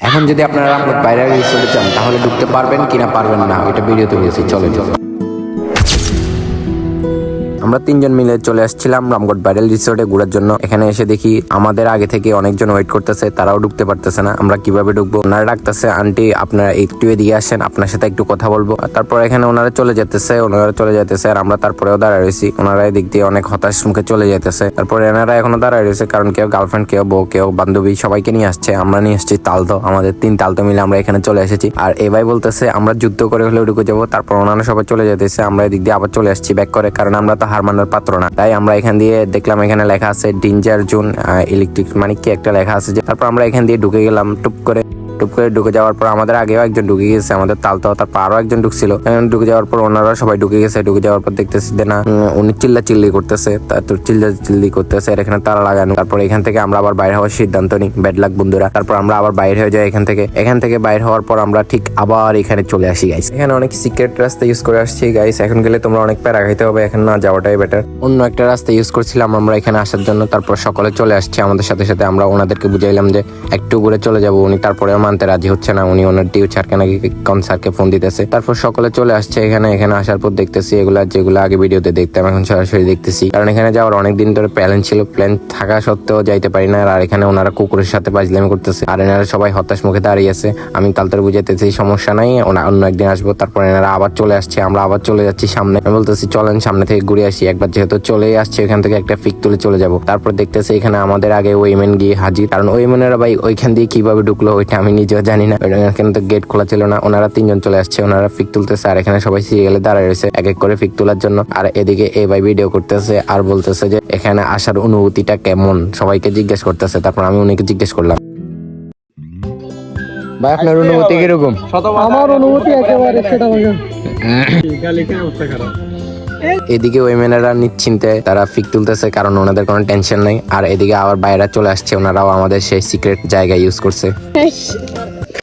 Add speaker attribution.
Speaker 1: এখন যদি আপনারা রামগড় বাইরে রিসোর্টে চান তাহলে ঢুকতে পারবেন কিনা পারবেন না ওইটা ভিডিওতে বলছি, চলে চলো। আমরা তিনজন মিলে চলে আসছিলাম রামগড় ভাইরাল রিসোর্টে ঘোরার জন্য। এখানে এসে দেখি আমাদের আগে থেকে অনেকজন ওয়েট করতেছে, তারাও ঢুকতে পারতেছে না। আমরা কিভাবে ঢুকবো? ওনারা ডাকতেছে, আন্টি আপনারা একটু এদিকে আসেন, আপনার সাথে একটু কথা বলবো। তারপর এখানে ওনারা চলে যেতেছে আর আমরা তারপরেও দাঁড়ায় রয়েছি। ওনারা এদিক দিয়ে অনেক হতাশ মুখে চলে যেতেছে। তারপরে এনারা এখনো দাঁড়ায় রয়েছে, কারণ কেউ গার্লফ্রেন্ড, কেউ বউ, কেউ বান্ধবী, সবাইকে নিয়ে আসছে। আমরা নিয়ে আসছি তালতো, আমাদের 3 তালতো মিলে আমরা এখানে চলে এসেছি। আর এ ভাই বলতেছে আমরা যুদ্ধ করে হলেও ঢুকে যাবো। তারপর ওনারা সবাই চলে যেতেছে, আমরা এদিক দিয়ে আবার চলে আসছি ব্যাক করে, কারণ আমরা তো হার মানার পাত্র না। তাই আমরা এখান দিয়ে দেখলাম এখানে লেখা আছে ডেঞ্জার জোন ইলেকট্রিক মানে কি একটা লেখা আছে। তারপর আমরা এখান দিয়ে ঢুকে গেলাম। টুপ করে ঢুকে যাওয়ার পর আমাদের আগেও একজন ঢুকে গেছে, আমাদের তালতো। তারপর আরো একজন ঢুকছিল। ঢুকে যাওয়ার পর ওনারা সবাই ঢুকে গেছে। ঢুকে যাওয়ার পর দেখতেছি যে না, উনি চিল্লি করতেছে, তারপর চিল্লি করতেছে, আর এখানে তালা লাগানো। তারপর এখান থেকে আমরা আবার বাইরে হওয়ার সিদ্ধান্ত নিই, ব্যাড লাক বন্ধুরা। তারপর আমরা আবার বাইরে হয়ে যাই এখান থেকে বাইরে হওয়ার পর আমরা ঠিক আবার এখানে চলে আসি গাইস। এখানে অনেক সিক্রেট রাস্তা ইউজ করে আসছি গাইস। এখন গেলে তোমরা অনেক প্যারা খাইতে হবে, এখন না যাওয়াটাই বেটার। অন্য একটা রাস্তা ইউজ করছিলাম আমরা এখানে আসার জন্য। তারপর সকলে চলে আসছে আমাদের সাথে সাথে। আমরা ওনাদেরকে বুঝাইলাম যে একটু ঘুরে চলে যাবো। উনি তারপরেও মানতে রাজি হচ্ছে না। উনি ওনার টিচারকে নাকি কোন স্যারকে ফোন দিতেছে। তারপর সকলে চলে আসছে এখানে আসার পর দেখতেছি যেগুলো আগে ভিডিওতে দেখতাম এখন সরাসরি দেখতেছি, কারণ এখানে যাওয়ার অনেকদিন ধরে প্ল্যান ছিল। প্ল্যান থাকা সত্ত্বেও যাইতে পারি না। আর এখানে ওনারা কুকুরের সাথে বাজলামি করতেছে, আর এনারা সবাই হতাশ মুখে দাঁড়িয়ে আছে। আমি তালতার বুঝাইতেছি সমস্যা নাই, অন্য একদিন আসবো। তারপর এনারা আবার চলে আসছে, আমরা আবার চলে যাচ্ছি সামনে। আমি বলতেছি চলেন সামনে থেকে ঘুরে আসি একবার, যেহেতু চলেই আসছে এখান থেকে একটা পিক তুলে চলে যাব। তারপর দেখতেছি এখানে আমাদের আগে ওইমেন গিয়ে হাজির, কারণ ওইমেনেরা ভাই ওইখান দিয়ে কিভাবে ঢুকলো ওইটা আমি নিজেও জানি না। এখানে তো গেট খোলা ছিল না। ওনারা 3 জন চলে আসছে, ওনারা পিক তুলতেছে, আর এখানে সবাই সিরিয়ালে দাঁড়ায় রয়েছে এক এক করে পিক তোলার জন্য। আর এদিকে এ ভাই ভিডিও করতেছে আর বলতেছে যে এখানে আসার অনুভূতিটা কেমন, সবাইকে জিজ্ঞেস করতেছে। তারপর আমি উনিকে জিজ্ঞেস করলাম, ভাই আপনার অনুভূতি কিরকম?
Speaker 2: আমার অনুভূতি একেবারে সেটা
Speaker 1: এদিকে ওইমেনেরা নিশ্চিন্তে তারা পিক তুলতেছে, কারণ ওনাদের কোনো টেনশন নাই। আর এদিকে আবার বাইরে চলে আসছে, ওনারাও আমাদের সেই সিক্রেট জায়গা ইউজ করছে।